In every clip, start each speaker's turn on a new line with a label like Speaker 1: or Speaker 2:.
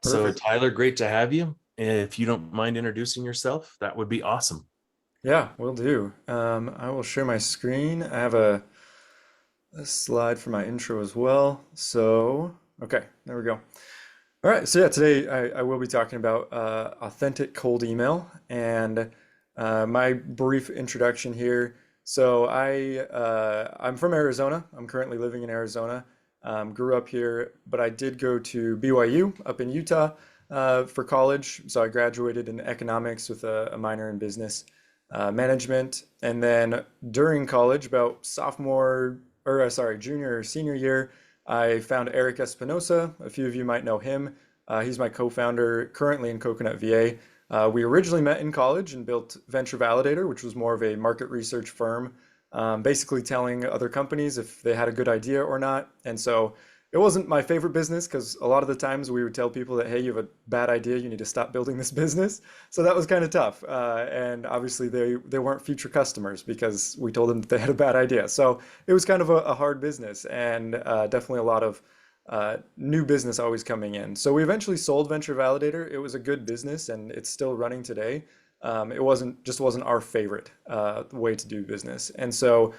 Speaker 1: So,
Speaker 2: Perfect.
Speaker 1: Tyler, great to have you. If you don't mind introducing yourself, that would be awesome.
Speaker 2: Yeah, will do. I will share my screen. I have a slide for my intro as well. So, okay, there we go. All right, so yeah, today I will be talking about authentic cold email and my brief introduction here. So I'm from Arizona. I'm currently living in Arizona. Grew up here, but I did go to BYU up in Utah for college. So I graduated in economics with a minor in business management, and then during college, about junior or senior year, I found Eric Espinosa. A few of you might know him. He's my co-founder currently in Coconut VA. We originally met in college and built Venture Validator, which was more of a market research firm, basically telling other companies if they had a good idea or not. And so it wasn't my favorite business because a lot of the times we would tell people that, hey, you have a bad idea, you need to stop building this business. So that was kind of tough. And obviously they weren't future customers because we told them that they had a bad idea. So it was kind of a hard business and definitely a lot of new business always coming in. So we eventually sold Venture Validator. It was a good business and it's still running today. It wasn't our favorite way to do business. And so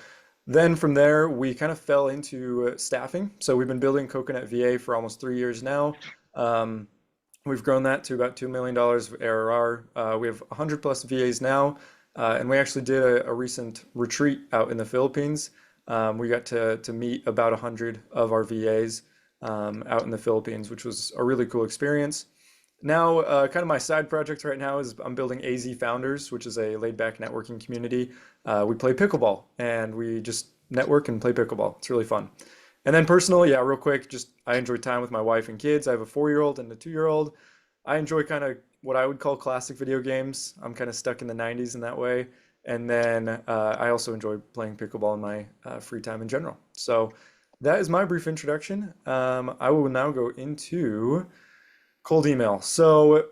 Speaker 2: then from there, we kind of fell into staffing. So we've been building Coconut VA for almost 3 years now. Um, we've grown that to about $2 million of ARR. We have 100 plus VAs now. And we actually did a recent retreat out in the Philippines. We got to meet about 100 of our VAs out in the Philippines, which was a really cool experience. Now, kind of my side project right now is I'm building AZ Founders, which is a laid-back networking community. We play pickleball and we just network and play pickleball. It's really fun. And then personal, yeah, real quick, just I enjoy time with my wife and kids. I have a 4-year-old and a 2-year-old. I enjoy kind of what I would call classic video games. I'm kind of stuck in the 90s in that way. And then I also enjoy playing pickleball in my free time in general. So that is my brief introduction. I will now go into cold email. So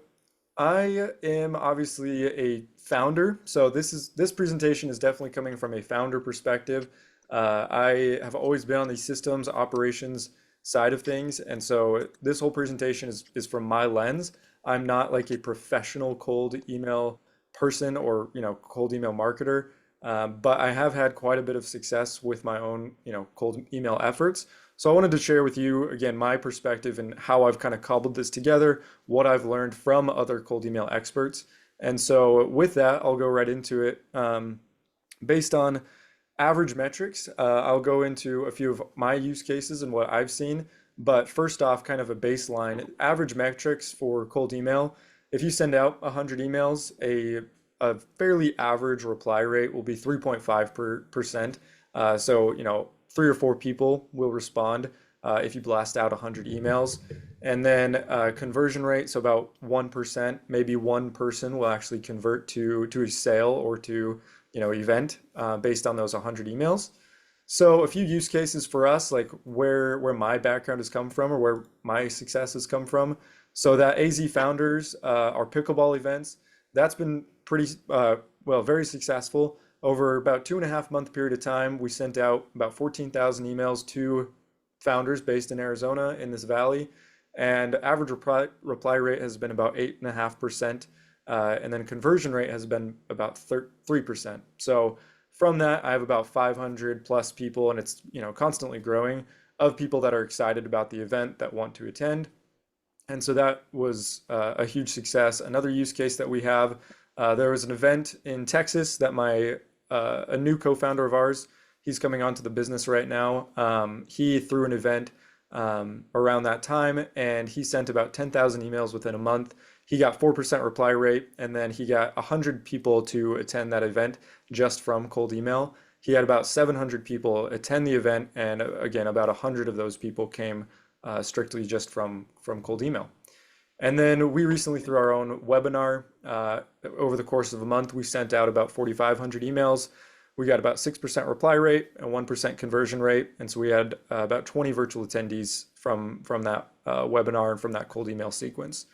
Speaker 2: I am obviously a founder. So this presentation is definitely coming from a founder perspective. I have always been on the systems operations side of things, and so this whole presentation is from my lens. I'm not like a professional cold email person or cold email marketer, but I have had quite a bit of success with my own cold email efforts. So I wanted to share with you again my perspective and how I've kind of cobbled this together, what I've learned from other cold email experts. And so with that, I'll go right into it. Based on average metrics, I'll go into a few of my use cases and what I've seen. But first off, kind of a baseline, average metrics for cold email. If you send out 100 emails, a fairly average reply rate will be 3.5%. So, 3 or 4 people will respond if you blast out 100 emails. And then conversion rate, so about 1%, maybe one person will actually convert to a sale or to event based on those 100 emails. So a few use cases for us, like where my background has come from or where my success has come from. So that AZ Founders, our pickleball events, that's been pretty very successful. Over about 2.5 month period of time, we sent out about 14,000 emails to founders based in Arizona in this valley, and average reply rate has been about 8.5%, and then conversion rate has been about 3%. So from that, I have about 500 plus people, and it's constantly growing of people that are excited about the event that want to attend. And so that was a huge success. Another use case that we have, there was an event in Texas that a new co-founder of ours, he's coming onto the business right now. He threw an event around that time, and he sent about 10,000 emails within a month. He got 4% reply rate, and then he got 100 people to attend that event just from cold email. He had about 700 people attend the event, and again, about 100 of those people came strictly just from cold email. And then we recently, through our own webinar, over the course of a month, we sent out about 4,500 emails. We got about 6% reply rate and 1% conversion rate. And so we had about 20 virtual attendees from that webinar and from that cold email sequence.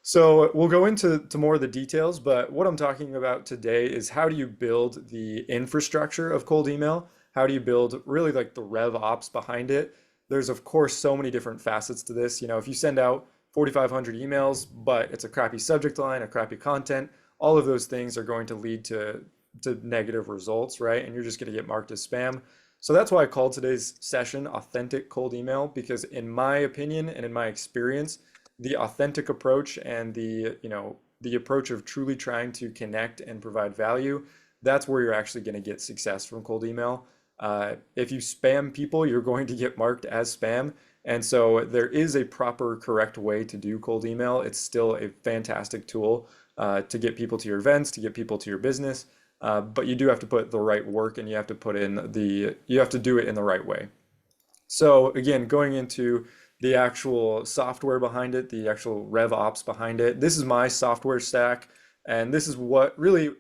Speaker 2: So we'll go into more of the details, but what I'm talking about today is how do you build the infrastructure of cold email? How do you build really like the rev ops behind it? There's of course so many different facets to this. If you send out 4,500 emails, but it's a crappy subject line, a crappy content. All of those things are going to lead to negative results, right? And you're just going to get marked as spam. So that's why I called today's session authentic cold email, because in my opinion and in my experience, the authentic approach and the approach of truly trying to connect and provide value, that's where you're actually going to get success from cold email. If you spam people, you're going to get marked as spam. And so there is a proper, correct way to do cold email. It's still a fantastic tool to get people to your events, to get people to your business. But you do have to put the right work, and you have to you have to do it in the right way. So again, going into the actual software behind it, the actual RevOps behind it, this is my software stack, and this is what really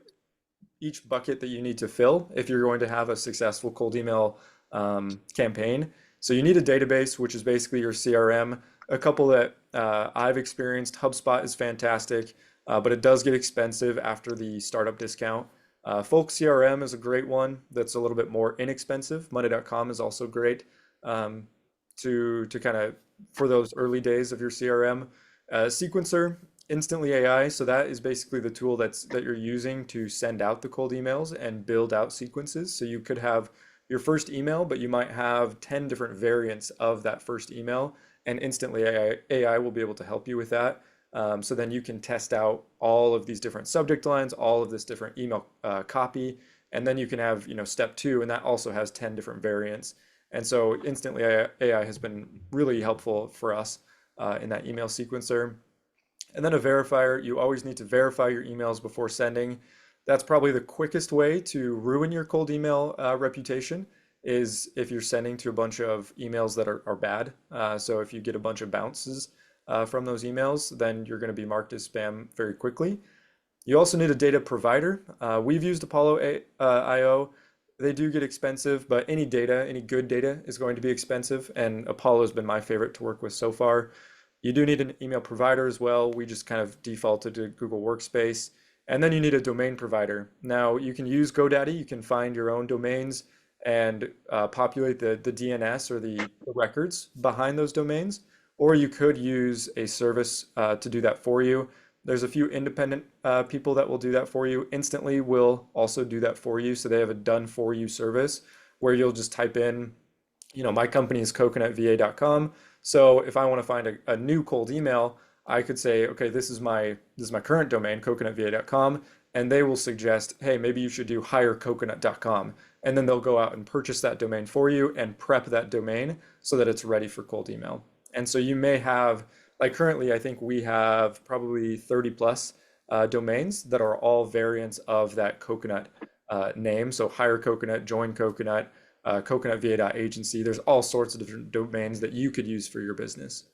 Speaker 2: each bucket that you need to fill if you're going to have a successful cold email campaign. So you need a database, which is basically your CRM. A couple that I've experienced, HubSpot is fantastic, but it does get expensive after the startup discount. Folk CRM is a great one that's a little bit more inexpensive. Monday.com is also great to kind of for those early days of your CRM. Sequencer, Instantly AI, so that is basically the tool that you're using to send out the cold emails and build out sequences. So you could have your first email, but you might have 10 different variants of that first email, and Instantly AI will be able to help you with that. So then you can test out all of these different subject lines, all of this different email copy, and then you can have, step two, and that also has 10 different variants. And so Instantly AI has been really helpful for us in that email sequencer. And then a verifier, you always need to verify your emails before sending. That's probably the quickest way to ruin your cold email reputation, is if you're sending to a bunch of emails that are bad. So if you get a bunch of bounces from those emails, then you're going to be marked as spam very quickly. You also need a data provider. We've used Apollo IO. They do get expensive, but any data, any good data is going to be expensive, and Apollo has been my favorite to work with so far. You do need an email provider as well. We just kind of defaulted to Google Workspace. And then you need a domain provider. Now you can use GoDaddy. You can find your own domains and populate the DNS or the records behind those domains. Or you could use a service to do that for you. There's a few independent people that will do that for you. Instantly will also do that for you. So they have a done for you service where you'll just type in, my company is coconutva.com. So if I want to find a new cold email, I could say, okay, this is my current domain, coconutva.com, and they will suggest, hey, maybe you should do hirecoconut.com. And then they'll go out and purchase that domain for you and prep that domain so that it's ready for cold email. And so you may have, like currently, I think we have probably 30 plus domains that are all variants of that coconut name. So hire coconut, join coconut, coconutva.agency. There's all sorts of different domains that you could use for your business.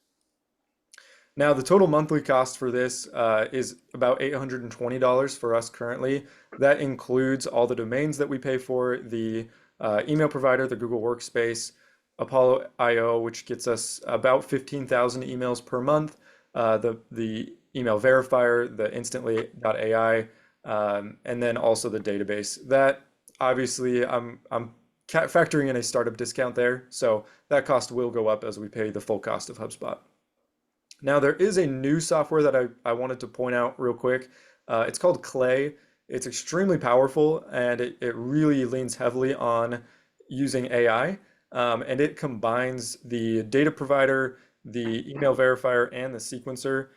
Speaker 2: Now, the total monthly cost for this is about $820 for us currently. That includes all the domains that we pay for, the email provider, the Google Workspace, Apollo IO, which gets us about 15,000 emails per month, the email verifier, the instantly.ai, and then also the database. That obviously I'm factoring in a startup discount there, so that cost will go up as we pay the full cost of HubSpot. Now, there is a new software that I wanted to point out real quick. It's called Clay. It's extremely powerful, and it really leans heavily on using AI, and it combines the data provider, the email verifier, and the sequencer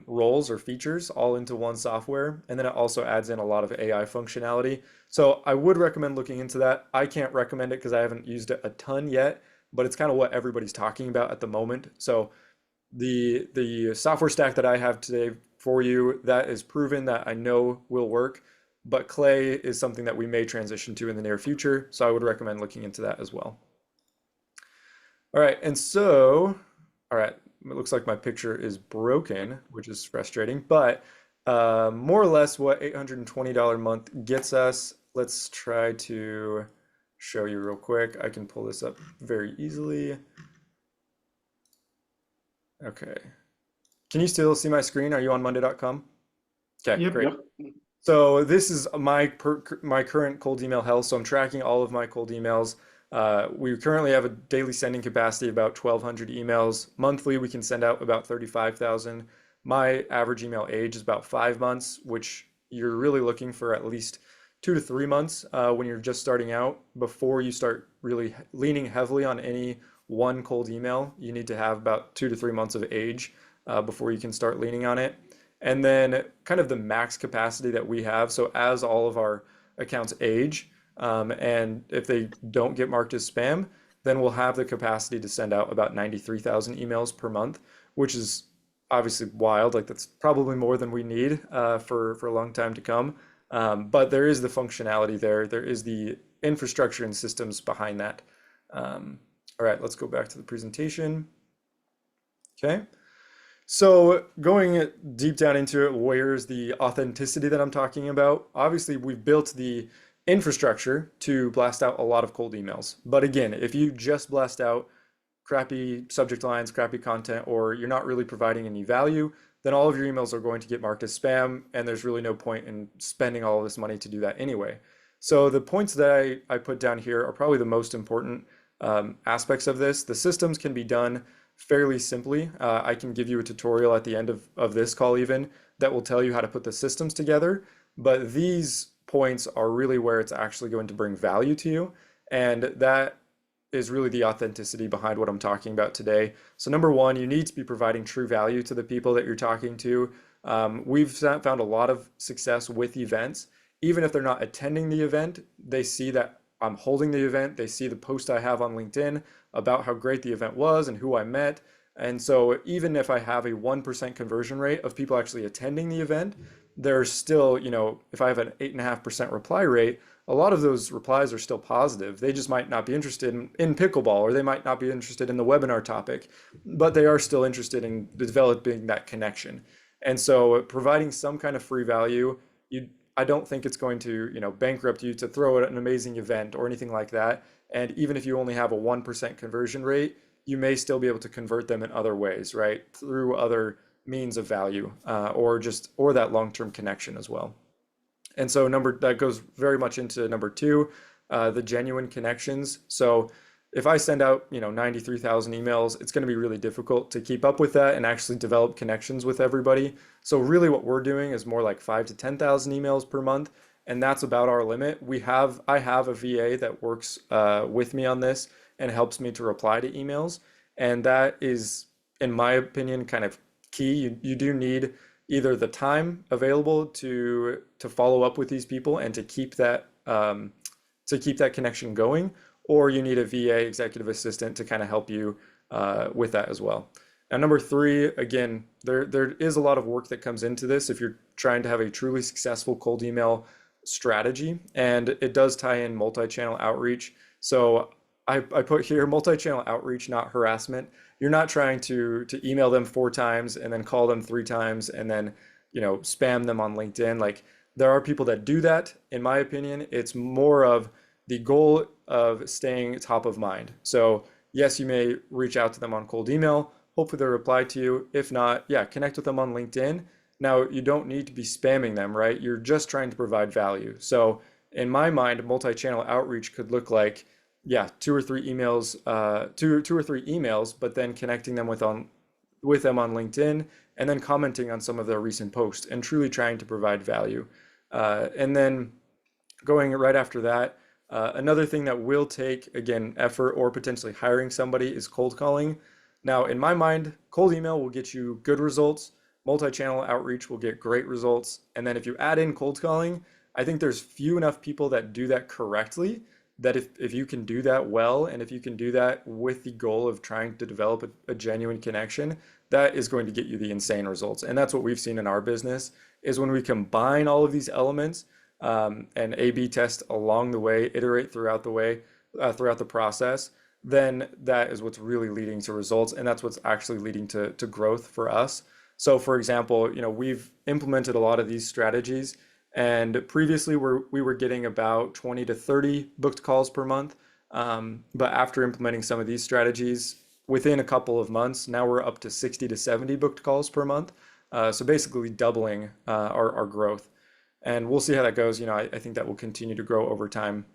Speaker 2: roles or features all into one software. And then it also adds in a lot of AI functionality. So I would recommend looking into that. I can't recommend it because I haven't used it a ton yet, but it's kind of what everybody's talking about at the moment. So the software stack that I have today for you, that is proven, that I know will work, but Clay is something that we may transition to in the near future. So I would recommend looking into that as well. All right, and so, all right, it looks like my picture is broken, which is frustrating, but more or less what $820 a month gets us. Let's try to show you real quick. I can pull this up very easily. Okay. Can you still see my screen? Are you on Monday.com? Okay,
Speaker 3: Yep.
Speaker 2: great. So this is my current cold email health. So I'm tracking all of my cold emails. We currently have a daily sending capacity of about 1,200 emails. Monthly, we can send out about 35,000. My average email age is about 5 months, which you're really looking for at least 2 to 3 months when you're just starting out. Before you start really leaning heavily on any one cold email, you need to have about 2 to 3 months of age before you can start leaning on it. And then kind of the max capacity that we have. So as all of our accounts age, and if they don't get marked as spam, then we'll have the capacity to send out about 93,000 emails per month, which is obviously wild. Like that's probably more than we need for a long time to come. But there is the functionality there. There is the infrastructure and systems behind that. All right, let's go back to the presentation. Okay. So going deep down into it, where's the authenticity that I'm talking about? Obviously, we've built the infrastructure to blast out a lot of cold emails. But again, if you just blast out crappy subject lines, crappy content, or you're not really providing any value, then all of your emails are going to get marked as spam, and there's really no point in spending all of this money to do that anyway. So the points that I put down here are probably the most important aspects of this. The systems can be done fairly simply. I can give you a tutorial at the end of this call even that will tell you how to put the systems together, but these points are really where it's actually going to bring value to you, and that is really the authenticity behind what I'm talking about today. So number one, you need to be providing true value to the people that you're talking to. We've found a lot of success with events. Even if they're not attending the event, they see that I'm holding the event. They see the post I have on LinkedIn about how great the event was and who I met. And so even if I have a 1% conversion rate of people actually attending the event, there's still, if I have an 8.5% reply rate, a lot of those replies are still positive. They just might not be interested in pickleball, or they might not be interested in the webinar topic, but they are still interested in developing that connection. And so providing some kind of free value, I don't think it's going to, bankrupt you to throw an amazing event or anything like that. And even if you only have a 1% conversion rate, you may still be able to convert them in other ways, right? Through other means of value, or that long-term connection as well. And so that goes very much into number two, the genuine connections. So if I send out, 93,000 emails, it's going to be really difficult to keep up with that and actually develop connections with everybody. So really what we're doing is more like 5 to 10,000 emails per month, and that's about our limit. I have a VA that works with me on this and helps me to reply to emails, and that is, in my opinion, kind of key. You do need either the time available to follow up with these people and to keep that connection going, or you need a VA, executive assistant, to kind of help you with that as well. Now, number three, again, there is a lot of work that comes into this if you're trying to have a truly successful cold email strategy, and it does tie in multi-channel outreach. So I put here multi-channel outreach, not harassment. You're not trying to email them 4 times and then call them 3 times and then, spam them on LinkedIn. Like, there are people that do that. In my opinion, it's more of the goal of staying top of mind. So yes, you may reach out to them on cold email. Hopefully they'll reply to you. If not, yeah, connect with them on LinkedIn. Now, you don't need to be spamming them, right? You're just trying to provide value. So in my mind, multi-channel outreach could look like, yeah, 2 or 3 emails, two or three emails, but then connecting them with them on LinkedIn, and then commenting on some of their recent posts and truly trying to provide value. And then going right after that, another thing that will take, again, effort or potentially hiring somebody is cold calling. Now, in my mind, cold email will get you good results. Multi-channel outreach will get great results. And then if you add in cold calling, I think there's few enough people that do that correctly, that if you can do that well, and if you can do that with the goal of trying to develop a genuine connection, that is going to get you the insane results. And that's what we've seen in our business, is when we combine all of these elements, and A/B test along the way, iterate throughout the process, then that is what's really leading to results, and that's what's actually leading to growth for us. So for example, we've implemented a lot of these strategies, and previously we were getting about 20 to 30 booked calls per month. But after implementing some of these strategies, within a couple of months, now we're up to 60 to 70 booked calls per month. So basically doubling our growth. And we'll see how that goes. I think that will continue to grow over time.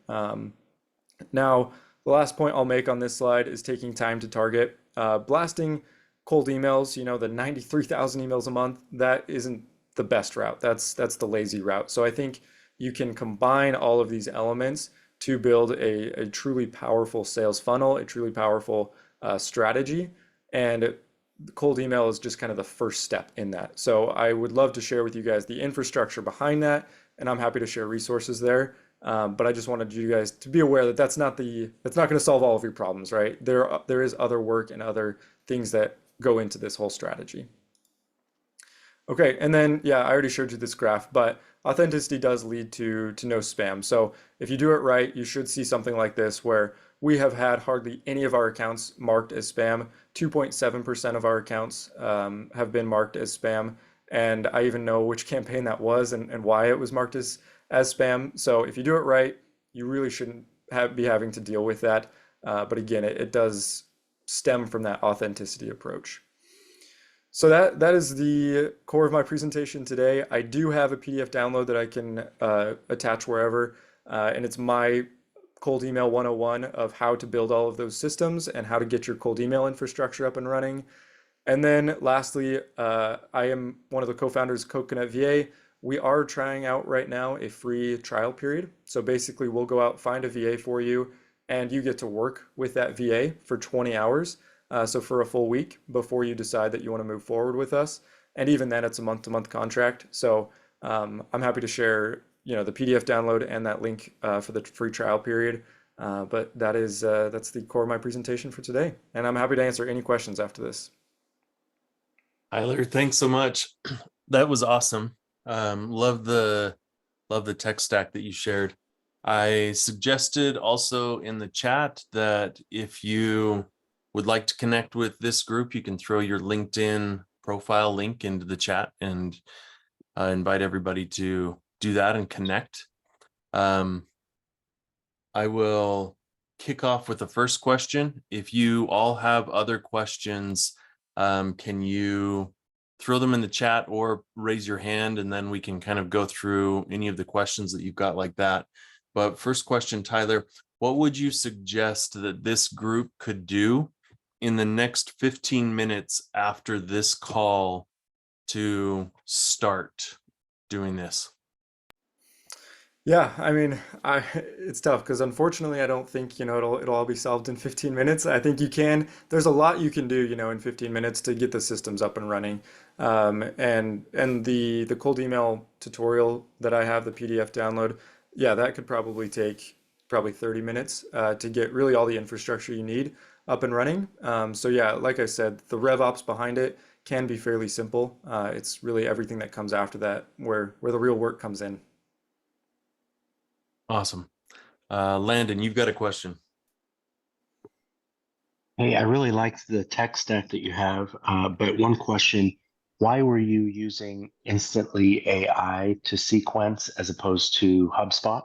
Speaker 2: Now, The last point I'll make on this slide is taking time to target. Blasting cold emails, the 93,000 emails a month, that isn't the best route. That's the lazy route. So I think you can combine all of these elements to build a truly powerful sales funnel, a truly powerful strategy. And cold email is just kind of the first step in that. So I would love to share with you guys the infrastructure behind that, and I'm happy to share resources there. But I just wanted you guys to be aware that that's not going to solve all of your problems, right? There is other work and other things that go into this whole strategy. Okay, and then yeah, I already showed you this graph, but authenticity does lead to no spam. So if you do it right, you should see something like this where we have had hardly any of our accounts marked as spam. 2.7% of our accounts have been marked as spam, and I even know which campaign that was and why it was marked as spam. So if you do it right, you really shouldn't be having to deal with that. But again, it does stem from that authenticity approach. So that is the core of my presentation today. I do have a PDF download that I can attach wherever, and it's my cold email 101 of how to build all of those systems and how to get your cold email infrastructure up and running. And then lastly, I am one of the co-founders of Coconut VA. We are trying out right now a free trial period. So basically, we'll go out, find a VA for you, and you get to work with that VA for 20 hours. So for a full week before you decide that you want to move forward with us. And even then, it's a month-to-month contract. So I'm happy to share, the PDF download and that link for the free trial period. But that's the core of my presentation for today. And I'm happy to answer any questions after this.
Speaker 1: Tyler, thanks so much. That was awesome. Love the tech stack that you shared. I suggested also in the chat that if you would like to connect with this group, you can throw your LinkedIn profile link into the chat and invite everybody to do that and connect. I will kick off with the first question. If you all have other questions, can you throw them in the chat or raise your hand, and then we can kind of go through any of the questions that you've got like that. But first question, Tyler, what would you suggest that this group could do in the next 15 minutes after this call to start doing this?
Speaker 2: Yeah, I mean, it's tough because unfortunately I don't think, it'll all be solved in 15 minutes. I think there's a lot you can do, in 15 minutes to get the systems up and running. And the cold email tutorial that I have, the PDF download, yeah, that could probably take 30 minutes to get really all the infrastructure you need up and running. So yeah, like I said, the RevOps behind it can be fairly simple. It's really everything that comes after that where the real work comes in.
Speaker 1: Awesome. Landon, you've got a question.
Speaker 3: Hey, I really like the tech stack that you have, but one question, why were you using Instantly AI to sequence as opposed to HubSpot?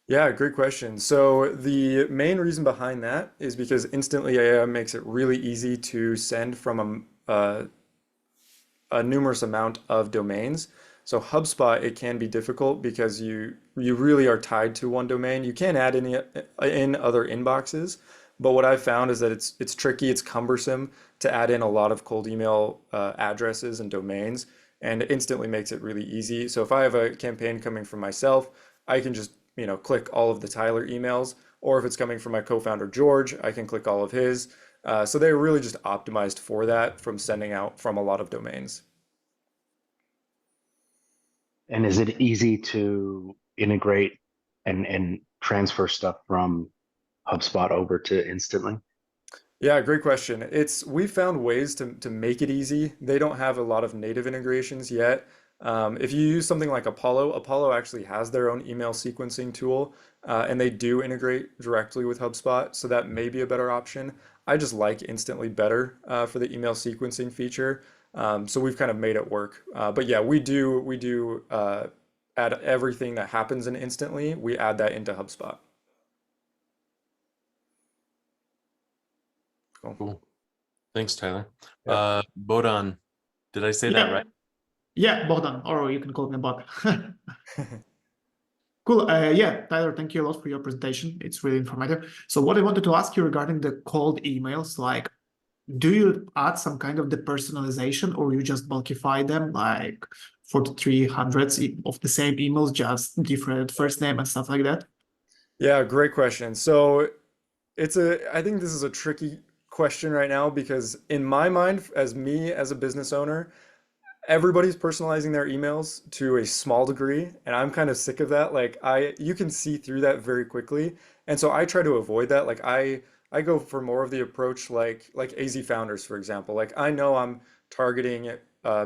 Speaker 2: Yeah, great question. So the main reason behind that is because Instantly AI makes it really easy to send from a numerous amount of domains. So HubSpot, it can be difficult because you really are tied to one domain. You can add in other inboxes, but what I've found is that it's tricky, it's cumbersome to add in a lot of cold email addresses and domains, and it instantly makes it really easy. So if I have a campaign coming from myself, I can just click all of the Tyler emails, or if it's coming from my co-founder George, I can click all of his. So they're really just optimized for that from sending out from a lot of domains.
Speaker 3: And is it easy to integrate and transfer stuff from HubSpot over to Instantly?
Speaker 2: Yeah, great question. We found ways to make it easy. They don't have a lot of native integrations yet. If you use something like Apollo actually has their own email sequencing tool, and they do integrate directly with HubSpot, so that may be a better option. I just like Instantly better for the email sequencing feature, so we've kind of made it work. But yeah, we do add everything that happens in Instantly. We add that into HubSpot. Cool.
Speaker 1: Cool. Thanks, Tyler.
Speaker 2: Yeah.
Speaker 1: Bodan, did I say that right?
Speaker 4: Yeah, Bogdan, or you can call me Bob. Cool. Yeah, Tyler, thank you a lot for your presentation. It's really informative. So what I wanted to ask you regarding the cold emails, like, do you add some kind of depersonalization or you just bulkify them like for the 300s of the same emails, just different first name and stuff like that?
Speaker 2: Yeah, great question. So I think this is a tricky question right now because in my mind, as me as a business owner, everybody's personalizing their emails to a small degree, and I'm kind of sick of that. Like you can see through that very quickly, and so I try to avoid that. Like I go for more of the approach like AZ Founders, for example. Like I know I'm targeting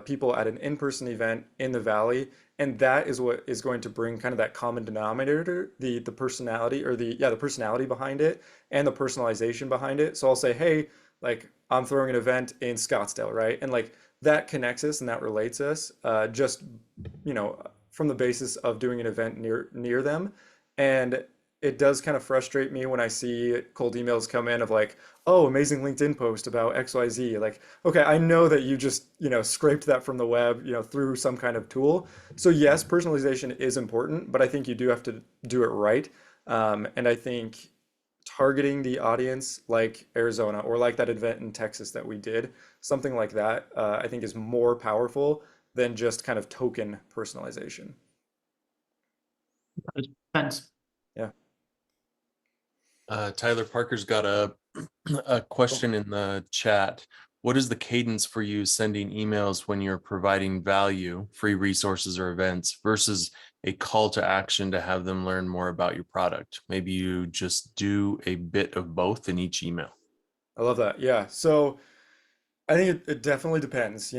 Speaker 2: people at an in-person event in the Valley, and that is what is going to bring kind of that common denominator, the personality or the personality behind it and the personalization behind it. So I'll say, hey, like I'm throwing an event in Scottsdale, right? And like that connects us and that relates us just from the basis of doing an event near them. And it does kind of frustrate me when I see cold emails come in of like, oh, amazing LinkedIn post about XYZ. Like, okay, I know that you just scraped that from the web through some kind of tool. So yes, personalization is important, but I think you do have to do it right. And I think targeting the audience like Arizona or like that event in Texas that we did, something like that, I think is more powerful than just kind of token personalization.
Speaker 4: Thanks.
Speaker 2: Yeah.
Speaker 1: Tyler Parker's got a
Speaker 2: Cool.
Speaker 1: question in the chat. What is the cadence for you sending emails when you're providing value, free resources or events versus a call to action to have them learn more about your product? Maybe you just do a bit of both in each email.
Speaker 2: I love that. Yeah. So I think it definitely depends,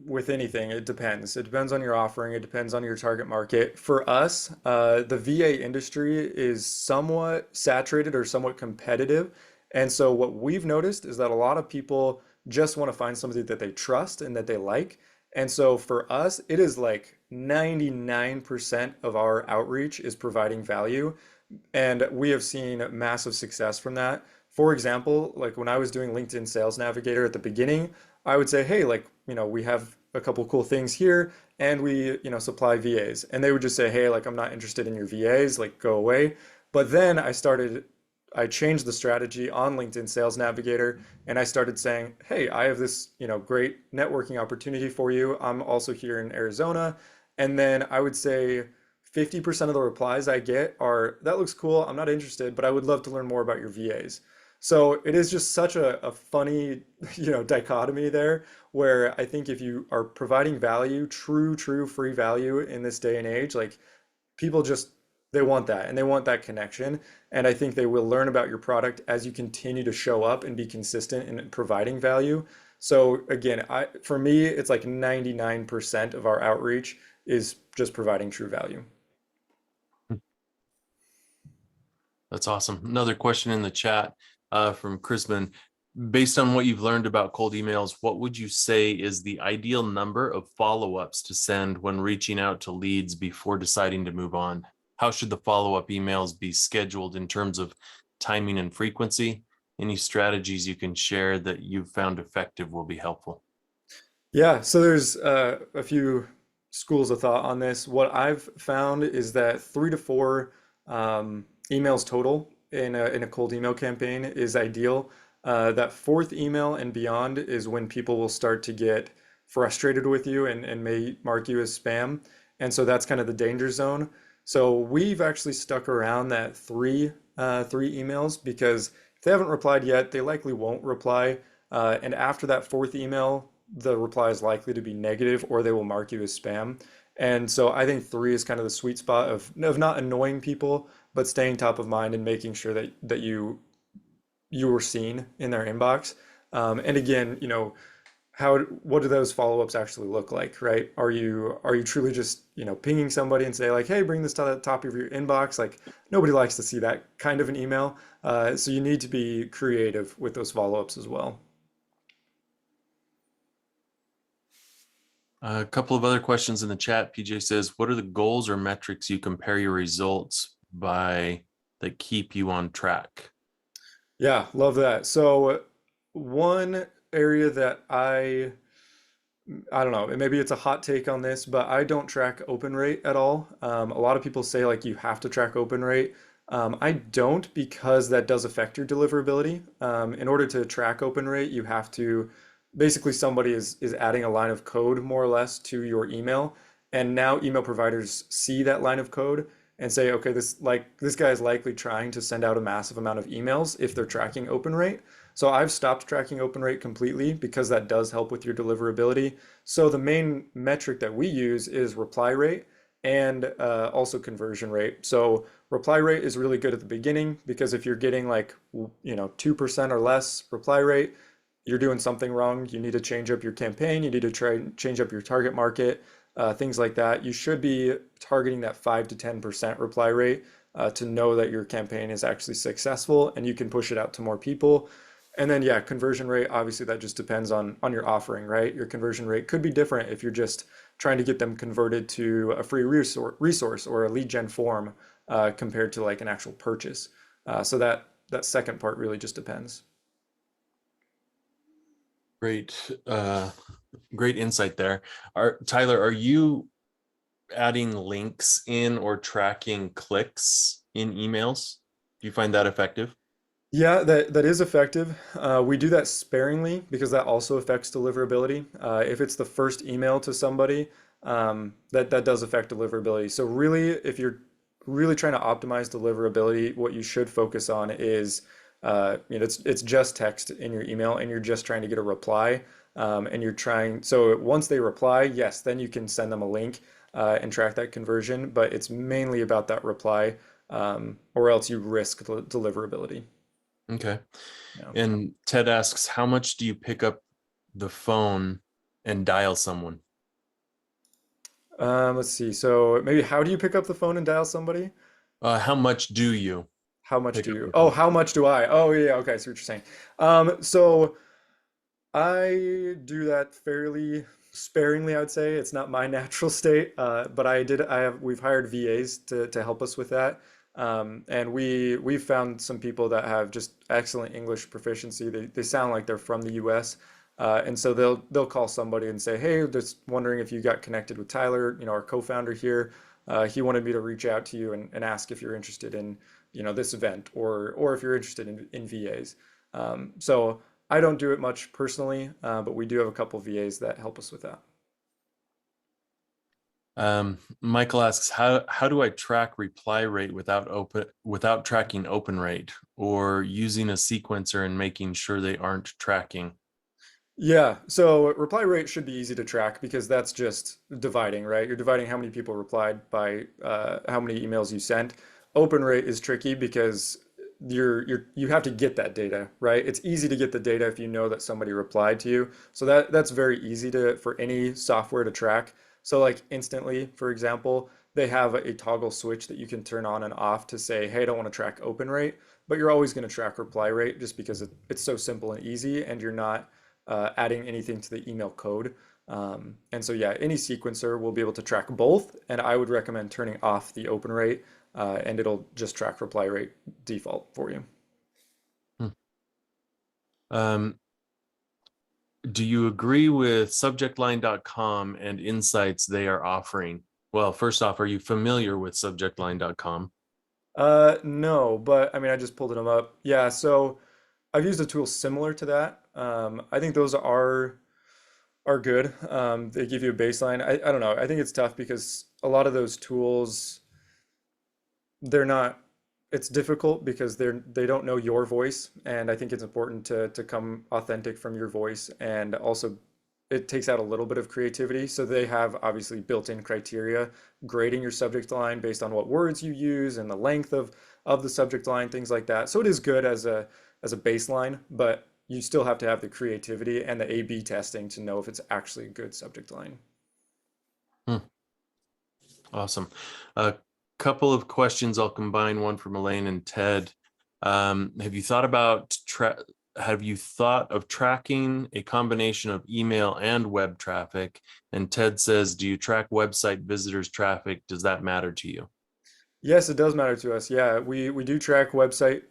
Speaker 2: with anything, it depends. It depends on your offering, it depends on your target market. For us, the VA industry is somewhat saturated or somewhat competitive. And so what we've noticed is that a lot of people just want to find somebody that they trust and that they like. And so for us, it is like 99% of our outreach is providing value. And we have seen massive success from that. For example, like when I was doing LinkedIn Sales Navigator at the beginning, I would say, hey, like, we have a couple cool things here and we, supply VAs. And they would just say, hey, like, I'm not interested in your VAs, like, go away. But then I changed the strategy on LinkedIn Sales Navigator and I started saying, hey, I have this, great networking opportunity for you. I'm also here in Arizona. And then I would say, 50% of the replies I get are, that looks cool, I'm not interested, but I would love to learn more about your VAs. So it is just such a funny, dichotomy there, where I think if you are providing value, true free value in this day and age, like people just, they want that and they want that connection. And I think they will learn about your product as you continue to show up and be consistent in providing value. So again, for me, it's like 99% of our outreach is just providing true value.
Speaker 1: That's awesome. Another question in the chat from Chrisman. Based on what you've learned about cold emails, what would you say is the ideal number of follow-ups to send when reaching out to leads before deciding to move on? How should the follow-up emails be scheduled in terms of timing and frequency? Any strategies you can share that you've found effective will be helpful.
Speaker 2: Yeah, so there's a few schools of thought on this. What I've found is that 3 to 4 emails total in a cold email campaign is ideal. That fourth email and beyond is when people will start to get frustrated with you and may mark you as spam. And so that's kind of the danger zone. So we've actually stuck around that three emails because if they haven't replied yet, they likely won't reply. And after that fourth email, the reply is likely to be negative or they will mark you as spam. And so I think 3 is kind of the sweet spot of not annoying people, but staying top of mind and making sure that you were seen in their inbox. And again, what do those follow-ups actually look like, right? Are you truly just, pinging somebody and say like, hey, bring this to the top of your inbox? Like nobody likes to see that kind of an email. So you need to be creative with those follow-ups as well.
Speaker 1: A couple of other questions in the chat. PJ says, what are the goals or metrics you compare your results by that keep you on track?
Speaker 2: Yeah, love that. So one area that I I don't know, maybe it's a hot take on this, but I don't track open rate at all. A lot of people say like you have to track open rate. I don't because that does affect your deliverability. In order to track open rate, you have to basically somebody is adding a line of code more or less to your email, and now email providers see that line of code and say, okay, this guy is likely trying to send out a massive amount of emails if they're tracking open rate. So I've stopped tracking open rate completely because that does help with your deliverability. So the main metric that we use is reply rate and also conversion rate. So reply rate is really good at the beginning because if you're getting like 2% or less reply rate, you're doing something wrong. You need to change up your campaign. You need to try and change up your target market, things like that. You should be targeting that 5 to 10% reply rate to know that your campaign is actually successful and you can push it out to more people. And then yeah, conversion rate, obviously that just depends on your offering, right? Your conversion rate could be different if you're just trying to get them converted to a free resource or a lead gen form compared to like an actual purchase. So that second part really just depends.
Speaker 1: Great, great insight there. Tyler, are you adding links in or tracking clicks in emails? Do you find that effective?
Speaker 2: Yeah, that is effective. We do that sparingly because that also affects deliverability. If it's the first email to somebody, that does affect deliverability. So really, if you're really trying to optimize deliverability, what you should focus on is, it's just text in your email, and you're just trying to get a reply, and you're trying. So once they reply, yes, then you can send them a link and track that conversion. But it's mainly about that reply, or else you risk deliverability.
Speaker 1: Okay.
Speaker 2: Yeah.
Speaker 1: And Ted asks, how much do you pick up the phone and dial someone?
Speaker 2: Let's see. So maybe how do you pick up the phone and dial somebody?
Speaker 1: How much do you
Speaker 2: How much
Speaker 1: pick
Speaker 2: do
Speaker 1: up
Speaker 2: you?
Speaker 1: the
Speaker 2: Oh,
Speaker 1: phone?
Speaker 2: how much do I? Oh, yeah. Okay. I see what you're saying. So I do that fairly sparingly, I would say. It's not my natural state, but we've hired VAs to help us with that. And we've found some people that have just excellent English proficiency. They sound like they're from the US. And so they'll call somebody and say, "Hey, just wondering if you got connected with Tyler, our co-founder here. He wanted me to reach out to you and ask if you're interested in, this event or if you're interested in VAs." So I don't do it much personally, but we do have a couple VAs that help us with that.
Speaker 1: Michael asks, how do I track reply rate without tracking open rate or using a sequencer and making sure they aren't tracking?
Speaker 2: Yeah, so reply rate should be easy to track because that's just dividing, right? You're dividing how many people replied by how many emails you sent. Open rate is tricky because you have to get that data, right? It's easy to get the data if you know that somebody replied to you. So that's very easy for any software to track. So like Instantly, for example, they have a toggle switch that you can turn on and off to say, hey, I don't want to track open rate, but you're always going to track reply rate just because it's so simple and easy, and you're not adding anything to the email code. And so yeah, any sequencer will be able to track both, and I would recommend turning off the open rate, and it'll just track reply rate default for you.
Speaker 1: Hmm. Do you agree with subjectline.com and insights they are offering? Well, first off, are you familiar with subjectline.com?
Speaker 2: No, but I mean, I just pulled them up. Yeah, so I've used a tool similar to that. I think those are good. They give you a baseline. I don't know. I think it's tough because a lot of those tools, they're not, it's difficult because they don't know your voice, and I think it's important to come authentic from your voice, and also it takes out a little bit of creativity. So they have obviously built-in criteria grading your subject line based on what words you use and the length of the subject line, things like that. So it is good as a baseline, but you still have to have the creativity and the A/B testing to know if it's actually a good subject line.
Speaker 1: Hmm. Awesome. A couple of questions. I'll combine one from Elaine and Ted. Have you thought of tracking a combination of email and web traffic? And Ted says, do you track website visitors traffic? Does that matter to you?
Speaker 2: Yes, it does matter to us. Yeah, we do track website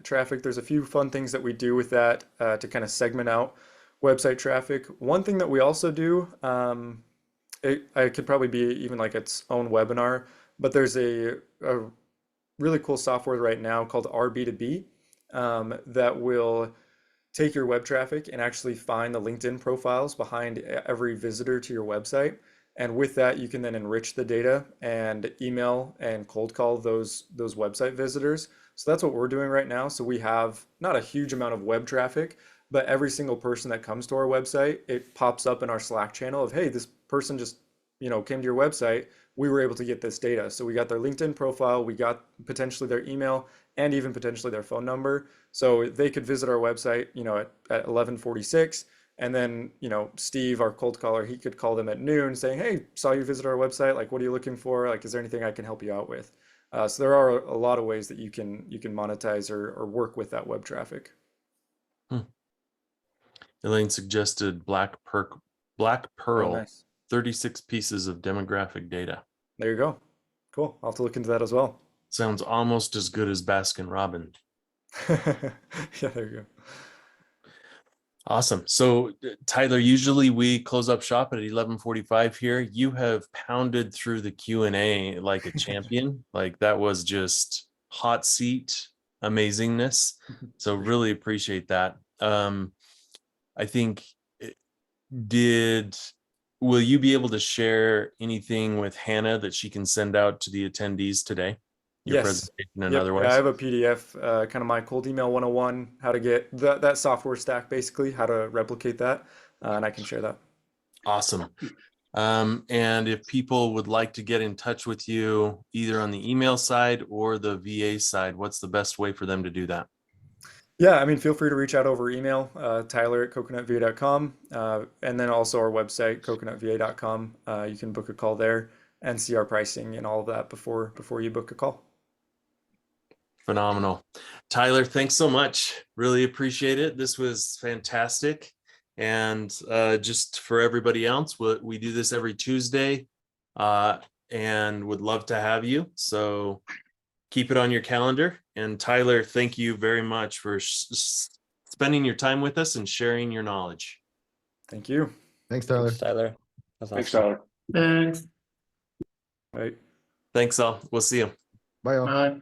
Speaker 2: traffic. There's a few fun things that we do with that to kind of segment out website traffic. One thing that we also do, it could probably be even like its own webinar, but there's a really cool software right now called RB2B that will take your web traffic and actually find the LinkedIn profiles behind every visitor to your website. And with that, you can then enrich the data and email and cold call those website visitors. So that's what we're doing right now. So we have not a huge amount of web traffic, but every single person that comes to our website, it pops up in our Slack channel of, hey, this person just, came to your website. We were able to get this data. So we got their LinkedIn profile, we got potentially their email, and even potentially their phone number. So they could visit our website, at 11:46, and then, Steve, our cold caller, he could call them at noon saying, hey, saw you visit our website. Like, what are you looking for? Like, is there anything I can help you out with? So there are a lot of ways that you can monetize or work with that web traffic.
Speaker 1: Elaine suggested Black
Speaker 2: Oh,
Speaker 1: Pearl,
Speaker 2: nice.
Speaker 1: 36 pieces of demographic data.
Speaker 2: There you go. Cool. I'll have to look into that as well.
Speaker 1: Sounds almost as good as Baskin Robbins.
Speaker 2: Yeah, there you go.
Speaker 1: Awesome. So Tyler, usually we close up shop at 11:45 here. You have pounded through the Q&A like a champion. Like that was just hot seat amazingness. So really appreciate that. I think will you be able to share anything with Hannah that she can send out to the attendees today? Your
Speaker 2: Yes.
Speaker 1: presentation and
Speaker 2: Yep.
Speaker 1: otherwise?
Speaker 2: Yeah, I have a PDF, kind of my cold email 101, how to get that software stack, basically, how to replicate that, and I can share that.
Speaker 1: Awesome. And if people would like to get in touch with you, either on the email side or the VA side, what's the best way for them to do that?
Speaker 2: Yeah, I mean, feel free to reach out over email, tyler@coconutva.com, and then also our website, coconutva.com. You can book a call there and see our pricing and all of that before you book a call.
Speaker 1: Phenomenal. Tyler, thanks so much. Really appreciate it. This was fantastic. And just for everybody else, we do this every Tuesday and would love to have you. So keep it on your calendar. And Tyler, thank you very much for spending your time with us and sharing your knowledge.
Speaker 2: Thank you.
Speaker 5: Thanks, Tyler.
Speaker 6: Thanks, Tyler. That's
Speaker 3: Thanks,
Speaker 6: awesome.
Speaker 3: Tyler.
Speaker 4: Thanks.
Speaker 2: Right.
Speaker 1: Thanks all. We'll see you.
Speaker 5: Bye, all.
Speaker 4: Bye.